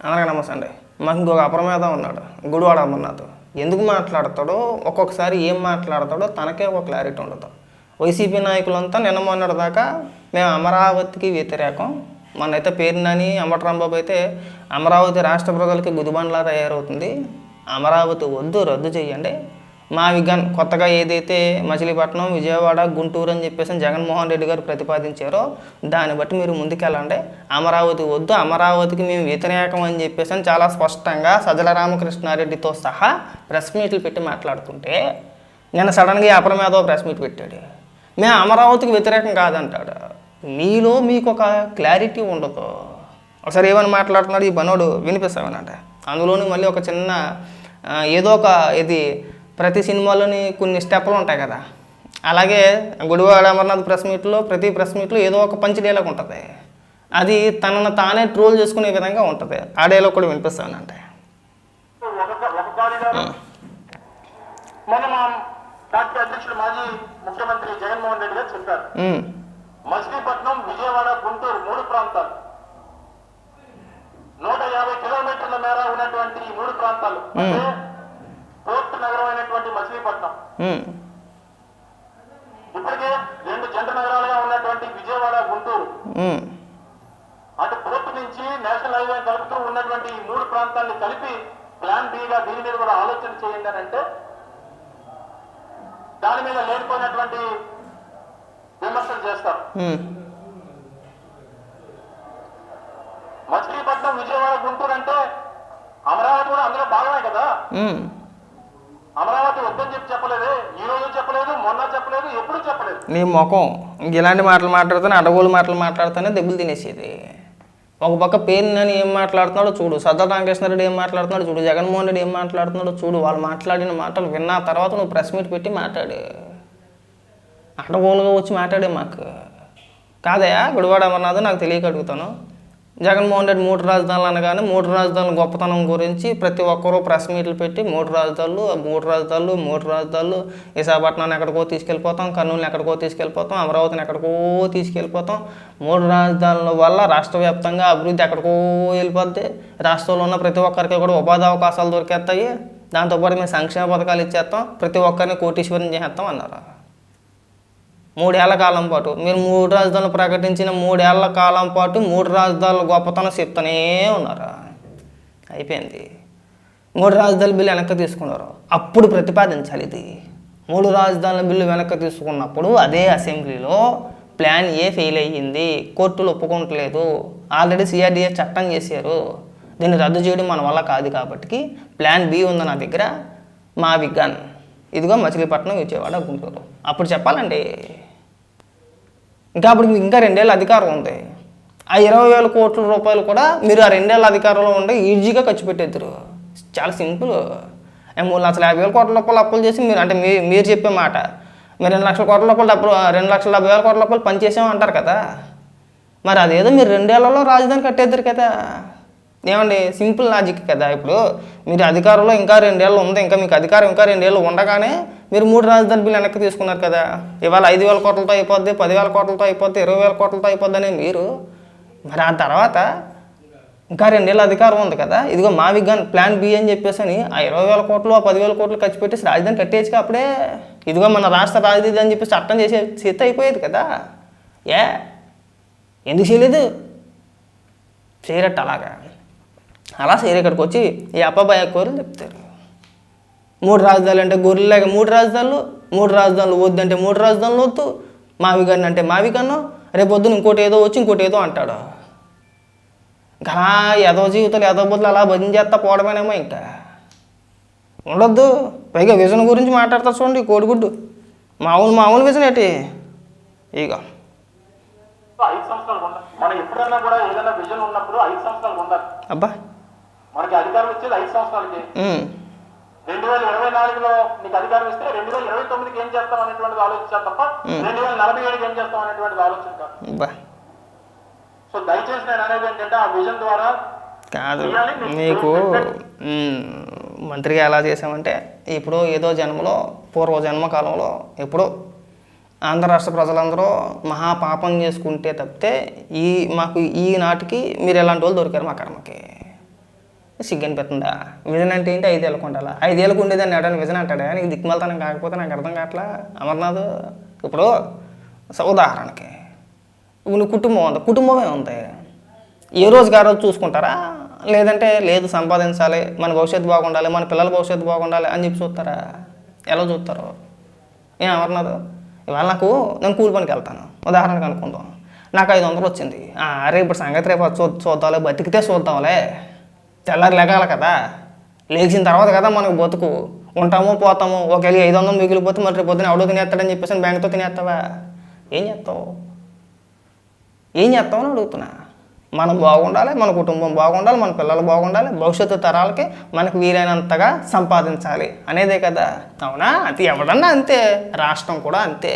అలాగే నమస్తే అండి. మాకు ఇంకొక అప్రమేద ఉన్నాడు, గుడివాడ అమర్నాథ్. ఎందుకు మాట్లాడతాడో, ఒక్కొక్కసారి ఏం మాట్లాడతాడో తనకే ఒక క్లారిటీ ఉండదు. వైసీపీ నాయకులంతా నిన్న మొన్నటి దాకా మేము అమరావతికి వ్యతిరేకం, మొన్నైతే పేరునని అంబటరాంబాబు అయితే అమరావతి రాష్ట్ర ప్రజలకి గుదిబండ్లా తయారవుతుంది, అమరావతి వద్దు, రద్దు చేయండి. మా విగన్ కొత్తగా ఏదైతే మచిలీపట్నం, విజయవాడ, గుంటూరు అని చెప్పేసి జగన్మోహన్ రెడ్డి గారు ప్రతిపాదించారో దాన్ని బట్టి మీరు ముందుకెళ్ళండి, అమరావతి వద్దు, అమరావతికి మేము వ్యతిరేకం అని చెప్పేసి చాలా స్పష్టంగా సజ్జల రామకృష్ణారెడ్డితో సహా ప్రెస్ మీట్లు పెట్టి మాట్లాడుతుంటే నేను సడన్గా అపరమేదో ప్రెస్ మీట్ పెట్టాడు. మేము అమరావతికి వ్యతిరేకం కాదంటాడు. మీలో మీకు ఒక క్లారిటీ ఉండదు. ఒకసారి ఏమని మాట్లాడుతున్నాడు ఈ బనోడు వినిపిస్తామనంట. అందులోని మళ్ళీ ఒక చిన్న ఏదో ఒక ఇది ప్రతి సినిమాలోని కొన్ని స్టెప్పులు ఉంటాయి కదా, అలాగే గుడివాడ అమర్నాథ్ ప్రెస్ మీట్లో ప్రతి ప్రెస్ మీట్లో ఏదో ఒక పంచ్ డైలాగ్ ఉంటుంది. అది తనను తానే ట్రోల్ చేసుకునే విధంగా ఉంటుంది. ఆ డైలాగ్ కూడా వినిపిస్తానంటే పార్టీ అధ్యక్షుడు మాజీ ముఖ్యమంత్రి జగన్మోహన్ రెడ్డి గారు చెప్పారు, మచిలీపట్నం, విజయవాడ, గుంటూరు 3 ప్రాంతాలు 150 కిలోమీటర్ల మేర ఉన్నటువంటి ఈ 3 ప్రాంతాలు అంటే పోర్టు నగరం అయినటువంటి మచిలీపట్నం, ఇప్పటికే 2 జంట నగరాలుగా ఉన్నటువంటి విజయవాడ, గుంటూరు, అటు పోర్టు నుంచి నేషనల్ హైవే కలుపుతూ ఉన్నటువంటి ఈ 3 ప్రాంతాన్ని కలిపి ప్లాన్ బిగా దీని మీద కూడా ఆలోచన చేయండి అని అంటే దాని మీద లేకపోయినటువంటి విమర్శలు చేస్తారు. మచిలీపట్నం, విజయవాడ, గుంటూరు అంటే అమరావతి కూడా అందులో భాగమే కదా. అమరావతి వద్దని చెప్పలేదే, ఈ రోజు చెప్పలేదు, మొన్న చెప్పలేదు, ఎప్పుడు చెప్పలేదు. నీ ముఖం ఇలాంటి మాటలు మాట్లాడుతానే, అడగోలు మాటలు మాట్లాడుతానే దెబ్బలు తినేసేది. ఒక పక్క పేరునని ఏం మాట్లాడుతున్నాడో చూడు, సజ్జల రామకృష్ణారెడ్డి ఏం మాట్లాడుతున్నాడు చూడు, జగన్మోహన్ రెడ్డి ఏం మాట్లాడుతున్నాడో చూడు. వాళ్ళు మాట్లాడిన మాటలు విన్న తర్వాత నువ్వు ప్రెస్ మీట్ పెట్టి మాట్లాడు. అడగోలుగా వచ్చి మాట్లాడే మాకు కాదయా గుడివాడ అమర్నాథ్. నాకు తెలియక అడుగుతాను. జగన్మోహన్ రెడ్డి 3 రాజధానులు అనగానే 3 రాజధానుల గొప్పతనం గురించి ప్రతి ఒక్కరూ ప్రెస్ మీట్లు పెట్టి 3 రాజధానులు విశాఖపట్నాన్ని ఎక్కడికో తీసుకెళ్ళిపోతాం, కర్నూలుని ఎక్కడికో తీసుకెళ్ళిపోతాం, అమరావతిని ఎక్కడికో తీసుకెళ్ళిపోతాం. 3 రాజధానుల వల్ల రాష్ట్ర వ్యాప్తంగా అభివృద్ధి ఎక్కడికో వెళ్ళిపోద్ది, రాష్ట్రంలో ఉన్న ప్రతి ఒక్కరికి కూడా ఉపాధి అవకాశాలు దొరికేస్తాయి, దాంతోపాటు మేము సంక్షేమ పథకాలు ఇచ్చేస్తాం, ప్రతి ఒక్కరిని కోటీశ్వరం చేసేస్తాం అన్నారు. 3 ఏళ్ల కాలం పాటు మీరు 3 రాజధానులు ప్రకటించిన 3 ఏళ్ల కాలం పాటు 3 రాజధానుల గొప్పతనం చెప్తూనే ఉన్నారు. అయిపోయింది. 3 రాజధానుల బిల్లు వెనక్కి తీసుకున్నారు. అప్పుడు ప్రతిపాదించాలి. ఇది 3 రాజధానుల బిల్లు వెనక్కి తీసుకున్నప్పుడు అదే అసెంబ్లీలో ప్లాన్ ఏ ఫెయిల్ అయ్యింది, కోర్టులు ఒప్పుకోవట్లేదు, ఆల్రెడీ సిఆర్డిఏ చట్టం చేశారు, దీన్ని రద్దు చేయడం మన వల్ల కాదు కాబట్టి ప్లాన్ బి ఉంది నా దగ్గర, మా విజ్ఞాన్ ఇదిగో మచిలీపట్నం, విజయవాడ, గుంటూరు. అప్పుడు చెప్పాలండి. ఇంకా అప్పుడు మీకు ఇంకా 2 ఏళ్ళ అధికారం ఉంది. ఆ 20,000 కోట్ల రూపాయలు కూడా మీరు ఆ 2 ఏళ్ళ అధికారంలో ఉండే ఈజీగా ఖర్చు పెట్టేద్దరు. చాలా సింపుల్. 3,50,000 కోట్ల రూపాయలు అప్పులు చేసి మీరు అంటే మీరు చెప్పే మాట మీరు 2 లక్షల కోట్ల రూపాయలు 2,70,000 కోట్ల రూపాయలు పనిచేసామంటారు కదా, మరి అదేదో మీరు 2 ఏళ్లలో రాజధాని కట్టేద్దరు కదా. ఏమండి, సింపుల్ లాజిక్ కదా. ఇప్పుడు మీరు అధికారంలో ఇంకా 2 ఏళ్ళు ఉంది, ఇంకా మీకు అధికారం ఇంకా 2 ఏళ్ళు ఉండగానే మీరు 3 రాజధాని బిల్లు వెనక్కి తీసుకున్నారు కదా. ఇవాళ 5,000 కోట్లతో అయిపోద్ది, 10,000 కోట్లతో అయిపోద్ది, 20,000 కోట్లతో అయిపోద్ది అనే మీరు మరి ఆ తర్వాత ఇంకా 2 ఏళ్ళ అధికారం ఉంది కదా, ఇదిగో మా విజ్ఞాన్ ప్లాన్ బి అని చెప్పేసి అని ఆ 20,000 కోట్లు, ఆ 10,000 కోట్లు ఖర్చు పెట్టేసి రాజధాని కట్టేసి అప్పుడే ఇదిగో మన రాష్ట్ర రాజధాని అని చెప్పి చట్టం చేసే చేతి అయిపోయేది కదా. ఎందుకు చేయలేదు? చేయరట్టు అలాగా అలా చేయరు. ఇక్కడికి వచ్చి ఈ అబ్బాయి కోరలు చెప్తారు. 3 రాజధానులు అంటే గొర్రెలాగా 3 రాజధానులు వద్దంటే 3 రాజధానులు వద్దు, మావిగన్ను అంటే మావిగన్ను, రేపు వద్దు ఇంకోటి ఏదో వచ్చి ఇంకోటి ఏదో అంటాడు. ఇంకా ఏదో జీవితాలు ఏదో బదులు అలా భజన చేస్తా పోవడమేనేమో ఇంకా ఉండొద్దు. పైగా విజన్ గురించి మాట్లాడతారు చూడండి, కోడిగుడ్డు మామూలు విజన్ ఏంటి. ఇక 5 సంవత్సరాలు ఉండాలి. మనం ఎప్పుడైనా కూడా ఏదైనా విజన్ ఉన్నప్పుడు 5 సంవత్సరాలు ఉండాలి. అబ్బా, మనకి అధికారం వచ్చేది 5 సంవత్సరాలకి. 2024లో నీకు అధికారం ఇస్తే 2029కి ఏం చేస్తాం అనేటువంటిది ఆలోచించాలి తప్ప 2047కి ఏం చేస్తాం అనేటువంటిది ఆలోచన కాదు. సో దయచేసి నేను అనేది ఏంటంటే ఆ విజన్ ద్వారా కాదు. నీకు మంత్రిగా ఎలా చేసామంటే ఇప్పుడు ఏదో జన్మలో పూర్వజన్మ కాలంలో ఎప్పుడో ఆంధ్ర రాష్ట్ర ప్రజలందరూ మహాపాపం చేసుకుంటే తప్పితే మాకు ఈనాటికి మీరు ఎలాంటి వాళ్ళు దొరికారు మా కర్మకి. సిగ్గనిపిస్తుందా? విజన్ అంటే ఏంటి? 5 ఏళ్ళకు ఉండాలా? 5 ఏళ్ళకు ఉండేదాన్ని ఎవడని విజన్ అంటాడా? నీకు దిక్కుమాలతనం కాకపోతే నాకు అర్థం కావట్లా అమర్నాథ్. ఇప్పుడు ఉదాహరణకి ఇప్పుడు నీ కుటుంబం ఉంది, కుటుంబమే ఉంది. ఏ రోజుకి ఆ రోజు చూసుకుంటారా? లేదంటే లేదు సంపాదించాలి, మన భవిష్యత్తు బాగుండాలి, మన పిల్లల భవిష్యత్తు బాగుండాలి అని చెప్పి చూస్తారా? ఎలా చూస్తారు? ఏం అమర్నాథ్, ఇవాళ నేను కూలి పనికి వెళ్తాను ఉదాహరణకు అనుకుందాం, నాకు 500 వచ్చింది. అరే ఇప్పుడు సంగతి రేపు చూద్దాంలే, బతికితే చూద్దాంలే, తెల్లారి లెగాలి కదా, లేచిన తర్వాత కదా మనకు బతుకు, ఉంటామో పోతామో, ఒకవేళ 500 మిగిలిపోతే మరి రేపు పొద్దున ఎవడో తినేస్తాడని చెప్పేసి బ్యాంకుతో తినేస్తావా? ఏం చేస్తావు అని అడుగుతున్నా. మనం బాగుండాలి, మన కుటుంబం బాగుండాలి, మన పిల్లలు బాగుండాలి, భవిష్యత్తు తరాలకి మనకు వీలైనంతగా సంపాదించాలి అనేదే కదా. అవునా? అది ఎవడన్నా అంతే, రాష్ట్రం కూడా అంతే.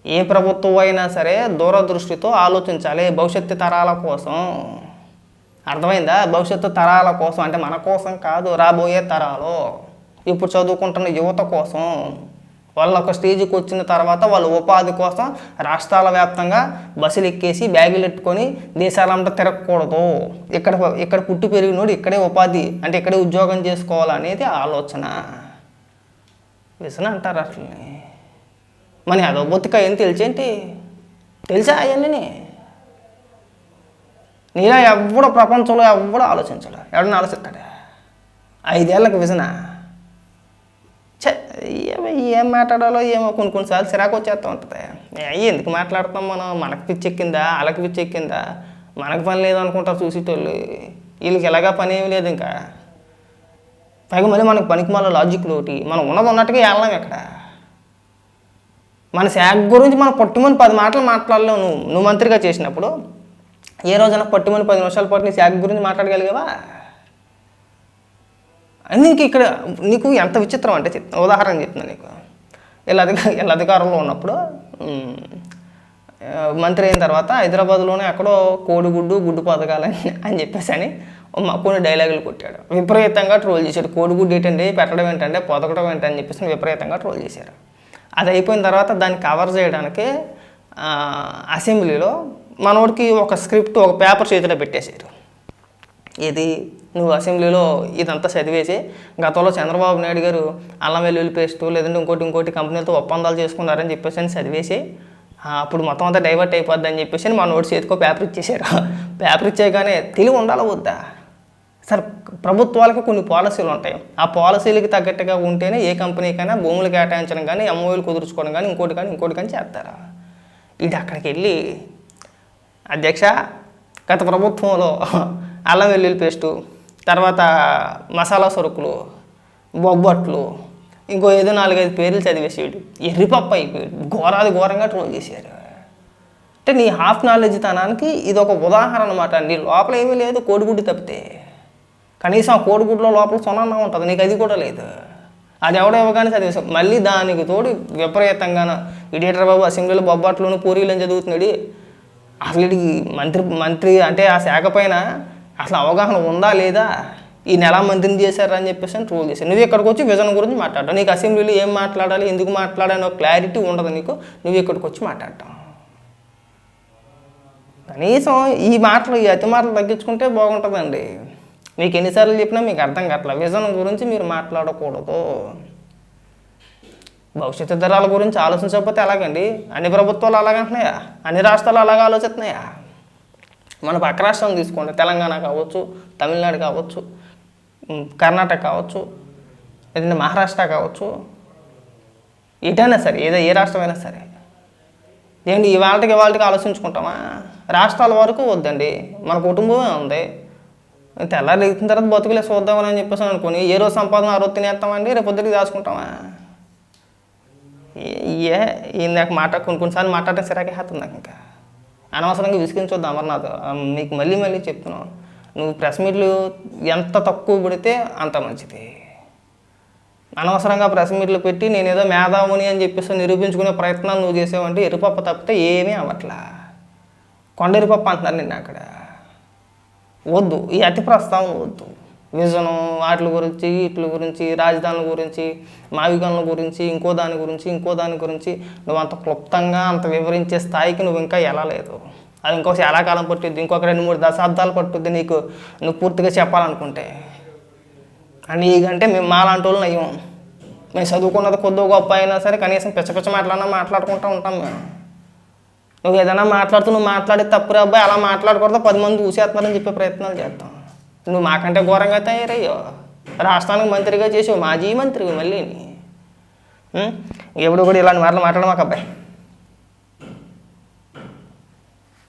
ఏ ప్రభుత్వం అయినా సరే దూరదృష్టితో ఆలోచించాలి భవిష్యత్తు తరాల కోసం. అర్థమైందా? భవిష్యత్తు తరాల కోసం అంటే మన కోసం కాదు, రాబోయే తరాలు, ఇప్పుడు చదువుకుంటున్న యువత కోసం. వాళ్ళు ఒక స్టేజ్కి వచ్చిన తర్వాత వాళ్ళు ఉపాధి కోసం రాష్ట్రాల వ్యాప్తంగా బస్సులు ఎక్కేసి బ్యాగులు ఎట్టుకొని దేశాలంతా తిరగకూడదు. ఇక్కడ పుట్టి పెరిగినోడు ఇక్కడే ఉపాధి అంటే ఇక్కడే ఉద్యోగం చేసుకోవాలనేది ఆలోచన. విసన అంటారు అట్లని. మన అదో బొత్తిక ఏం తెలిసేంటి? తెలుసా అవన్నీ? నీలా ఎవడో ప్రపంచంలో ఎవడో ఆలోచించాడు, ఎవడన్నా ఆలోచిస్తాడా? 5 ఏళ్ళకి విజనా? ఏం మాట్లాడాలో ఏమో కొన్నిసార్లు చిరాకు వచ్చేస్తూ ఉంటుంది. ఎందుకు మాట్లాడతాం మనం? మనకు పిచ్చెక్కిందా, వాళ్ళకి పిచ్చెక్కిందా? మనకు పని లేదనుకుంటారు చూసేటోళ్ళు. వీళ్ళకి ఎలాగా పని ఏమి లేదు. ఇంకా పైగా మళ్ళీ మనకు పనికి మళ్ళీ లాజిక్లు ఒకటి, మనం ఉన్నట్టుగా వెళ్ళాం. ఇక్కడ మన శాఖ గురించి మనం పట్టుమని 10 మాటలు మాట్లాడలేవు. నువ్వు మంత్రిగా చేసినప్పుడు ఏ రోజైనా పట్టుమని 10 నిమిషాల పాటు నీ శాఖ గురించి మాట్లాడగలిగావా? నీకు ఇక్కడ నీకు ఎంత విచిత్రం అంటే ఉదాహరణ చెప్తున్నాను నీకు. వీళ్ళ అధికారంలో ఉన్నప్పుడు మంత్రి అయిన తర్వాత హైదరాబాద్లోనే ఎక్కడో కోడిగుడ్డు గుడ్డు పథకాలని అని చెప్పేసి అని కొన్ని డైలాగులు కొట్టాడు. విపరీతంగా ట్రోల్ చేశాడు. కోడిగుడ్డు ఏంటండి, పెట్టడం ఏంటంటే, పొదకడం ఏంటని చెప్పేసి విపరీతంగా ట్రోల్ చేశారు. అది అయిపోయిన తర్వాత దాన్ని కవర్ చేయడానికి అసెంబ్లీలో మనోడికి ఒక స్క్రిప్ట్, ఒక పేపర్ చేతిలో పెట్టేశారు. ఇది నువ్వు అసెంబ్లీలో ఇదంతా చదివేసి గతంలో చంద్రబాబు నాయుడు గారు అల్లం వెల్లుల్లి పేస్టు లేదంటే ఇంకోటి కంపెనీలతో ఒప్పందాలు చేసుకున్నారని చెప్పేసి అని చదివేసి అప్పుడు మొత్తం అంతా డైవర్ట్ అయిపోద్ది అని చెప్పేసి మా నోటి చేతికో పేపర్ ఇచ్చేసారు. పేపర్ ఇచ్చేయగానే తెలివి ఉండాలి వద్దా? సార్, ప్రభుత్వాలకు కొన్ని పాలసీలు ఉంటాయి. ఆ పాలసీలకి తగ్గట్టుగా ఉంటేనే ఏ కంపెనీకైనా భూములు కేటాయించడం కానీ, ఎంఓయూలు కుదుర్చుకోవడం కానీ, ఇంకోటి కానీ చేస్తారా? ఇది అక్కడికి వెళ్ళి, అధ్యక్ష, గత ప్రభుత్వంలో అల్లం వెల్లుల్లి పేస్టు, తర్వాత మసాలా సరుకులు, బొబ్బట్లు, ఇంకో ఏదో 4-5 పేర్లు చదివేసాడు. ఎర్రిపప్పు అయిపోయాడు. ఘోరంగా ట్రోల్ చేశారు. అంటే నీ హాఫ్ నాలెడ్జ్ తనానికి ఇది ఒక ఉదాహరణ అనమాట. నీ లోపల ఏమీ లేదు, కోడిగుడ్డు తప్పితే. కనీసం ఆ కోడిగుడ్లో లోపల సొనన్నా ఉంటుంది, నీకు అది కూడా లేదు. అది ఎవడేవగానే చదివేసాం. మళ్ళీ దానికి తోడు విపరీతంగా ఇడేటర్ బాబు అసెంబ్లీలో బొబ్బట్లోను పూరీలు అని చదువుతున్నాడు. అసలు వీడికి మంత్రి అంటే ఆ శాఖ పైన అసలు అవగాహన ఉందా లేదా? ఈ నెల మంత్రిని చేశారు అని చెప్పేసి అని ట్రోల్ చేశారు. నువ్వు ఇక్కడికి వచ్చి విజన్ గురించి మాట్లాడటం, నీకు అసెంబ్లీలో ఏం మాట్లాడాలి, ఎందుకు మాట్లాడాలి ఒక క్లారిటీ ఉండదు నీకు. నువ్వు ఇక్కడికి వచ్చి మాట్లాడటం. కనీసం ఈ అతి మాటలు తగ్గించుకుంటే బాగుంటుందండి. మీకు ఎన్నిసార్లు చెప్పినా మీకు అర్థం కావట్లేదు. విజన్ గురించి మీరు మాట్లాడకూడదు. భవిష్యత్తు తరాల గురించి ఆలోచించకపోతే ఎలాగండి? అన్ని ప్రభుత్వాలు అలాగంటున్నాయా? అన్ని రాష్ట్రాలు అలాగ ఆలోచిస్తున్నాయా? మన పక్క రాష్ట్రం తీసుకోండి, తెలంగాణ కావచ్చు, తమిళనాడు కావచ్చు, కర్ణాటక కావచ్చు, లేదంటే మహారాష్ట్ర కావచ్చు, ఎటైనా సరే, ఏ రాష్ట్రమైనా సరే. ఏంటి ఇవాళకి ఆలోచించుకుంటామా? రాష్ట్రాల వరకు వద్దండి, మన కుటుంబమే ఉంది. తెల్లారి ఎక్కిన తర్వాత బతుకులే చూద్దామని చెప్పేసి అనుకుని ఏ రోజు సంపాదన ఆ రోజు తినేస్తామండి, రేపు పొద్దుటికి దాచుకుంటామా? నాకు కొన్నిసార్లు మాట్లాడటం సిరాకే హత్తుంది. నాకు ఇంకా అనవసరంగా విసిగించొద్దు అమర్నాథ్. నీకు మళ్ళీ చెప్తున్నావు, నువ్వు ప్రెస్ మీట్లు ఎంత తక్కువ పెడితే అంత మంచిది. అనవసరంగా ప్రెస్ మీట్లు పెట్టి నేనేదో మేధావుని అని చెప్పేసి నిరూపించుకునే ప్రయత్నాలు నువ్వు చేసావంటే ఎరుపప్ప తప్పితే ఏమీ అవ్వట్లా. కొండ ఎరుపప్ప అంటున్నారు నిన్న అక్కడ. వద్దు, ఈ అతి ప్రస్తావన వద్దు. విజను వాటి గురించి రాజధానుల గురించి, మావిగనుల గురించి, ఇంకో దాని గురించి నువ్వు అంత క్లుప్తంగా అంత వివరించే స్థాయికి నువ్వు ఇంకా వెళ్ళలేదు. అది ఇంకో చాలా కాలం పట్టుద్ది, ఇంకొక 2-3 దశాబ్దాలు పట్టుద్ది నీకు నువ్వు పూర్తిగా చెప్పాలనుకుంటే. అండ్ నీకంటే మేము మాలాంటి వాళ్ళు నయ్యం. మేము చదువుకున్నది కొద్దిగా గొప్ప అయినా సరే కనీసం పిచ్చ మాటలన్నా మాట్లాడుకుంటూ ఉంటాం మేము. నువ్వు ఏదైనా మాట్లాడుతూ నువ్వు మాట్లాడే తప్పురే అబ్బాయి, అలా మాట్లాడకూడదు, 10 మంది చూసేస్తున్నారని చెప్పే ప్రయత్నాలు చేస్తాం. నువ్వు మాకంటే ఘోరంగా తయారయ్యో, రాష్ట్రానికి మంత్రిగా చేసావు, మాజీ మంత్రివి మళ్ళీ. ఎప్పుడు కూడా ఇలాంటి మాటలు మాట్లాడమాక అబ్బాయి.